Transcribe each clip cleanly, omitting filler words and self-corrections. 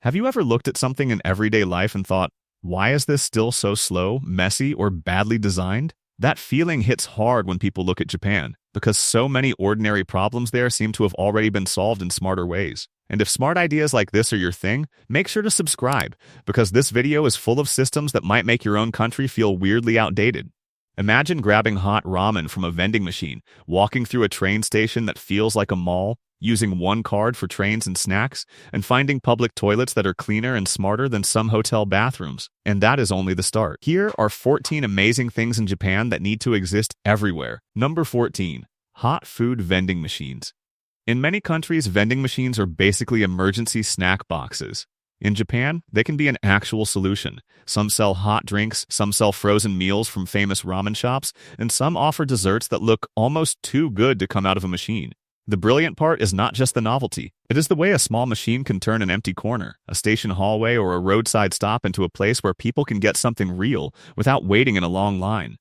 Have you ever looked at something in everyday life and thought, why is this still so slow, messy, or badly designed? That feeling hits hard when people look at Japan, because so many ordinary problems there seem to have already been solved in smarter ways. And if smart ideas like this are your thing, make sure to subscribe, because this video is full of systems that might make your own country feel weirdly outdated. Imagine grabbing hot ramen from a vending machine, walking through a train station that feels like a mall, using one card for trains and snacks, and finding public toilets that are cleaner and smarter than some hotel bathrooms. And that is only the start. Here are 14 amazing things in Japan that need to exist everywhere. Number 14. Hot food vending machines. In many countries, vending machines are basically emergency snack boxes. In Japan, they can be an actual solution. Some sell hot drinks, some sell frozen meals from famous ramen shops, and some offer desserts that look almost too good to come out of a machine. The brilliant part is not just the novelty. It is the way a small machine can turn an empty corner, a station hallway, or a roadside stop into a place where people can get something real without waiting in a long line.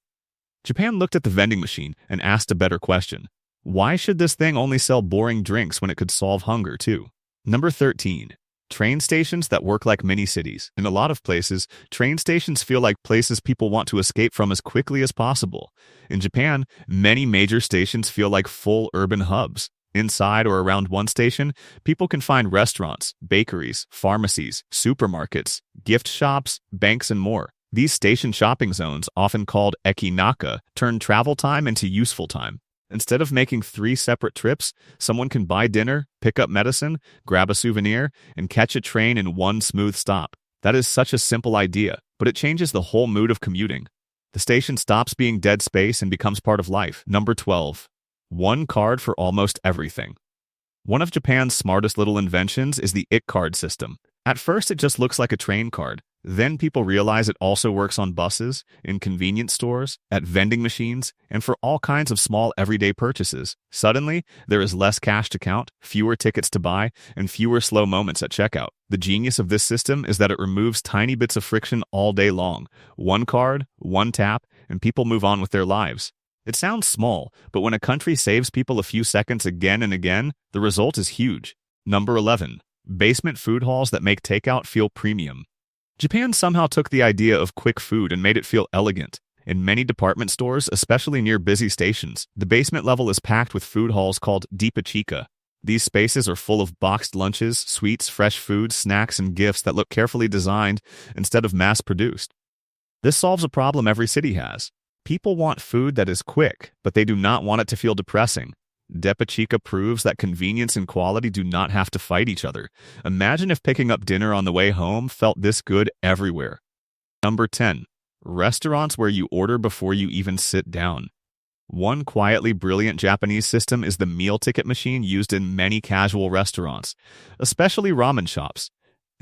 Japan looked at the vending machine and asked a better question. Why should this thing only sell boring drinks when it could solve hunger too? Number 13. Train stations that work like mini-cities. In a lot of places, train stations feel like places people want to escape from as quickly as possible. In Japan, many major stations feel like full urban hubs. Inside or around one station, people can find restaurants, bakeries, pharmacies, supermarkets, gift shops, banks, and more. These station shopping zones, often called ekinaka, turn travel time into useful time. Instead of making 3 separate trips, someone can buy dinner, pick up medicine, grab a souvenir, and catch a train in one smooth stop. That is such a simple idea, but it changes the whole mood of commuting. The station stops being dead space and becomes part of life. Number 12. One card for almost everything. One of Japan's smartest little inventions is the etiquette card system. At first, it just looks like a train card. Then people realize it also works on buses, in convenience stores, at vending machines, and for all kinds of small everyday purchases. Suddenly, there is less cash to count, fewer tickets to buy, and fewer slow moments at checkout. The genius of this system is that it removes tiny bits of friction all day long. One card, one tap, and people move on with their lives. It sounds small, but when a country saves people a few seconds again and again, the result is huge. Number 11. Basement food halls that make takeout feel premium. Japan somehow took the idea of quick food and made it feel elegant. In many department stores, especially near busy stations, the basement level is packed with food halls called deepachika. These spaces are full of boxed lunches, sweets, fresh foods, snacks, and gifts that look carefully designed instead of mass-produced. This solves a problem every city has. People want food that is quick, but they do not want it to feel depressing. Deepachika proves that convenience and quality do not have to fight each other. Imagine if picking up dinner on the way home felt this good everywhere. Number 10. Restaurants where you order before you even sit down. One quietly brilliant Japanese system is the meal ticket machine used in many casual restaurants, especially ramen shops.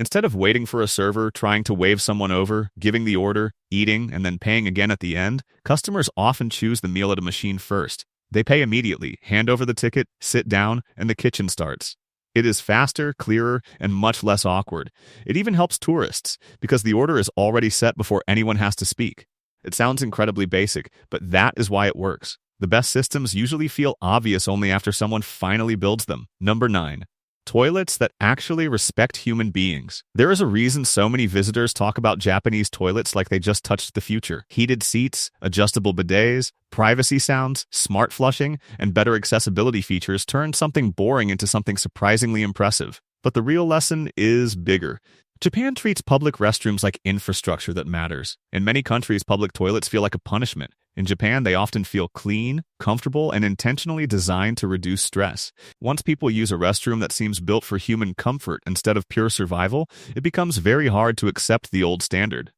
Instead of waiting for a server, trying to wave someone over, giving the order, eating, and then paying again at the end, customers often choose the meal at a machine first. They pay immediately, hand over the ticket, sit down, and the kitchen starts. It is faster, clearer, and much less awkward. It even helps tourists, because the order is already set before anyone has to speak. It sounds incredibly basic, but that is why it works. The best systems usually feel obvious only after someone finally builds them. Number 9. Toilets that actually respect human beings. There is a reason so many visitors talk about Japanese toilets like they just touched the future. Heated seats, adjustable bidets, privacy sounds, smart flushing, and better accessibility features turn something boring into something surprisingly impressive. But the real lesson is bigger. Japan treats public restrooms like infrastructure that matters. In many countries, public toilets feel like a punishment. In Japan, they often feel clean, comfortable, and intentionally designed to reduce stress. Once people use a restroom that seems built for human comfort instead of pure survival, it becomes very hard to accept the old standard.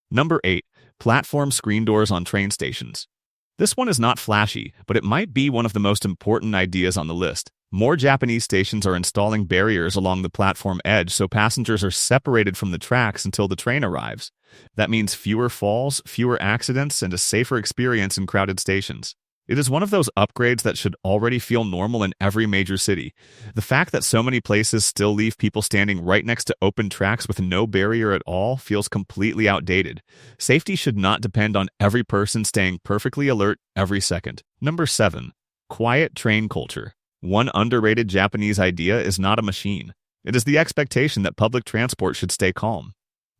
Number 8. Platform screen doors on train stations. This one is not flashy, but it might be one of the most important ideas on the list. More Japanese stations are installing barriers along the platform edge so passengers are separated from the tracks until the train arrives. That means fewer falls, fewer accidents, and a safer experience in crowded stations. It is one of those upgrades that should already feel normal in every major city. The fact that so many places still leave people standing right next to open tracks with no barrier at all feels completely outdated. Safety should not depend on every person staying perfectly alert every second. Number 7. Quiet train culture. One underrated Japanese idea is not a machine. It is the expectation that public transport should stay calm.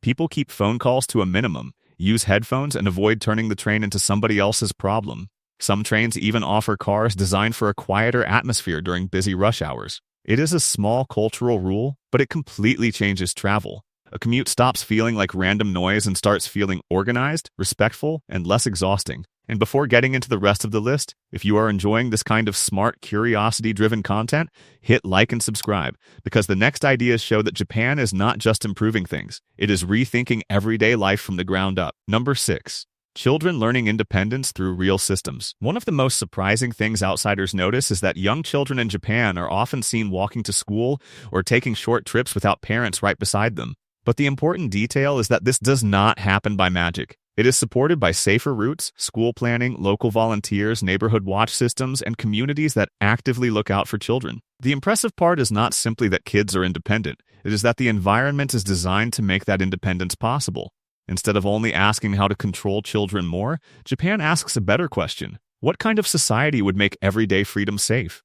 People keep phone calls to a minimum, use headphones, and avoid turning the train into somebody else's problem. Some trains even offer cars designed for a quieter atmosphere during busy rush hours. It is a small cultural rule, but it completely changes travel. A commute stops feeling like random noise and starts feeling organized, respectful, and less exhausting. And before getting into the rest of the list, if you are enjoying this kind of smart, curiosity-driven content, hit like and subscribe, because the next ideas show that Japan is not just improving things, it is rethinking everyday life from the ground up. Number 6. Children learning independence through real systems. One of the most surprising things outsiders notice is that young children in Japan are often seen walking to school or taking short trips without parents right beside them. But the important detail is that this does not happen by magic. It is supported by safer routes, school planning, local volunteers, neighborhood watch systems, and communities that actively look out for children. The impressive part is not simply that kids are independent. It is that the environment is designed to make that independence possible. Instead of only asking how to control children more, Japan asks a better question. What kind of society would make everyday freedom safe?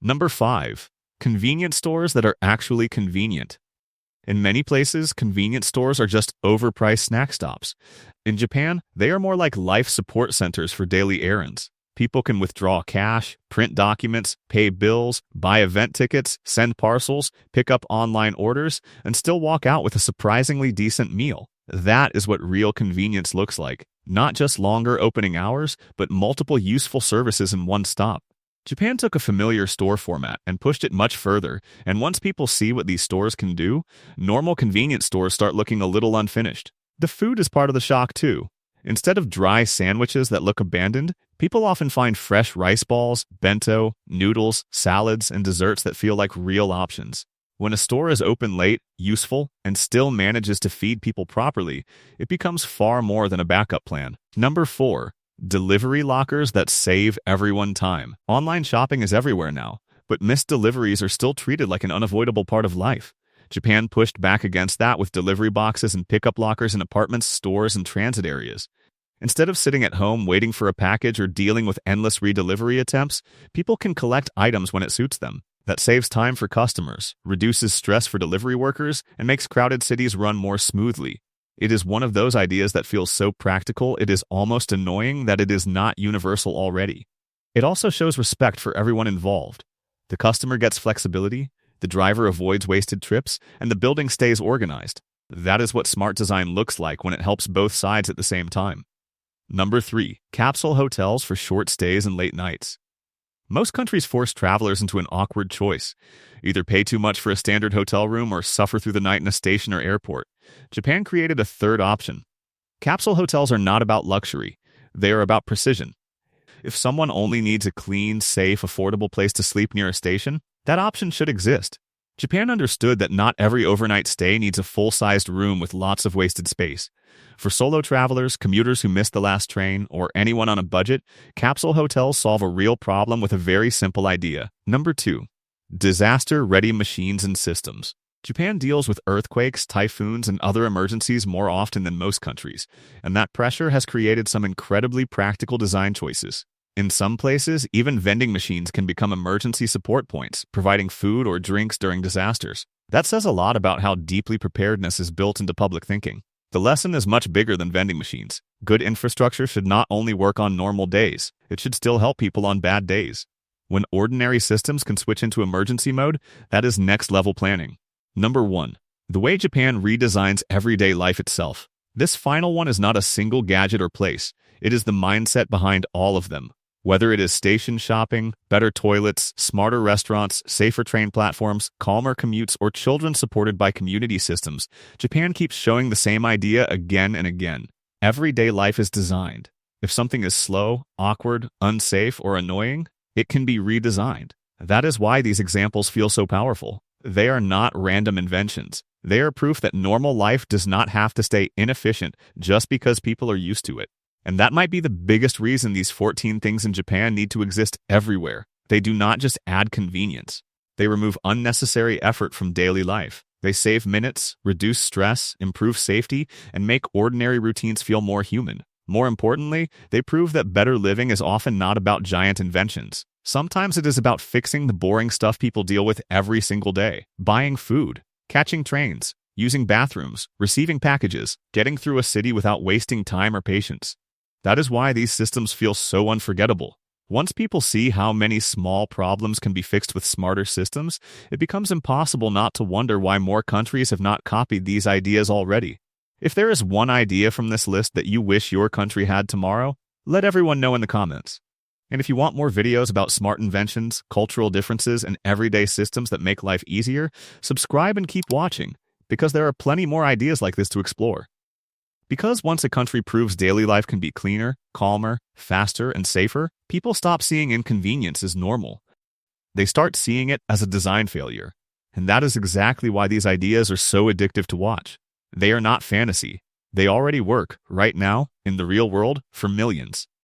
Number 5. Convenience stores that are actually convenient. In many places, convenience stores are just overpriced snack stops. In Japan, they are more like life support centers for daily errands. People can withdraw cash, print documents, pay bills, buy event tickets, send parcels, pick up online orders, and still walk out with a surprisingly decent meal. That is what real convenience looks like. Not just longer opening hours, but multiple useful services in one stop. Japan took a familiar store format and pushed it much further, and once people see what these stores can do, normal convenience stores start looking a little unfinished. The food is part of the shock too. Instead of dry sandwiches that look abandoned, people often find fresh rice balls, bento, noodles, salads, and desserts that feel like real options. When a store is open late, useful, and still manages to feed people properly, it becomes far more than a backup plan. Number 4. Delivery lockers that save everyone time. Online shopping is everywhere now, but missed deliveries are still treated like an unavoidable part of life. Japan pushed back against that with delivery boxes and pickup lockers in apartments, stores, and transit areas. Instead of sitting at home waiting for a package or dealing with endless redelivery attempts, people can collect items when it suits them. That saves time for customers, reduces stress for delivery workers, and makes crowded cities run more smoothly. It is one of those ideas that feels so practical it is almost annoying that it is not universal already. It also shows respect for everyone involved. The customer gets flexibility, the driver avoids wasted trips, and the building stays organized. That is what smart design looks like when it helps both sides at the same time. Number 3. Capsule hotels for short stays and late nights. Most countries force travelers into an awkward choice. Either pay too much for a standard hotel room or suffer through the night in a station or airport. Japan created a third option. Capsule hotels are not about luxury. They are about precision. If someone only needs a clean, safe, affordable place to sleep near a station, that option should exist. Japan understood that not every overnight stay needs a full-sized room with lots of wasted space. For solo travelers, commuters who missed the last train, or anyone on a budget, capsule hotels solve a real problem with a very simple idea. Number 2. Disaster-ready machines and systems. Japan deals with earthquakes, typhoons, and other emergencies more often than most countries, and that pressure has created some incredibly practical design choices. In some places, even vending machines can become emergency support points, providing food or drinks during disasters. That says a lot about how deeply preparedness is built into public thinking. The lesson is much bigger than vending machines. Good infrastructure should not only work on normal days, it should still help people on bad days. When ordinary systems can switch into emergency mode, that is next-level planning. Number 1. The way Japan redesigns everyday life itself. This final one is not a single gadget or place. It is the mindset behind all of them. Whether it is station shopping, better toilets, smarter restaurants, safer train platforms, calmer commutes, or children supported by community systems, Japan keeps showing the same idea again and again. Everyday life is designed. If something is slow, awkward, unsafe, or annoying, it can be redesigned. That is why these examples feel so powerful. They are not random inventions. They are proof that normal life does not have to stay inefficient just because people are used to it. And that might be the biggest reason these 14 things in Japan need to exist everywhere. They do not just add convenience. They remove unnecessary effort from daily life. They save minutes, reduce stress, improve safety, and make ordinary routines feel more human. More importantly, they prove that better living is often not about giant inventions. Sometimes it is about fixing the boring stuff people deal with every single day: buying food, catching trains, using bathrooms, receiving packages, getting through a city without wasting time or patience. That is why these systems feel so unforgettable. Once people see how many small problems can be fixed with smarter systems, it becomes impossible not to wonder why more countries have not copied these ideas already. If there is one idea from this list that you wish your country had tomorrow, let everyone know in the comments. And if you want more videos about smart inventions, cultural differences, and everyday systems that make life easier, subscribe and keep watching, because there are plenty more ideas like this to explore. Because once a country proves daily life can be cleaner, calmer, faster, and safer, people stop seeing inconvenience as normal. They start seeing it as a design failure. And that is exactly why these ideas are so addictive to watch. They are not fantasy. They already work, right now, in the real world, for millions.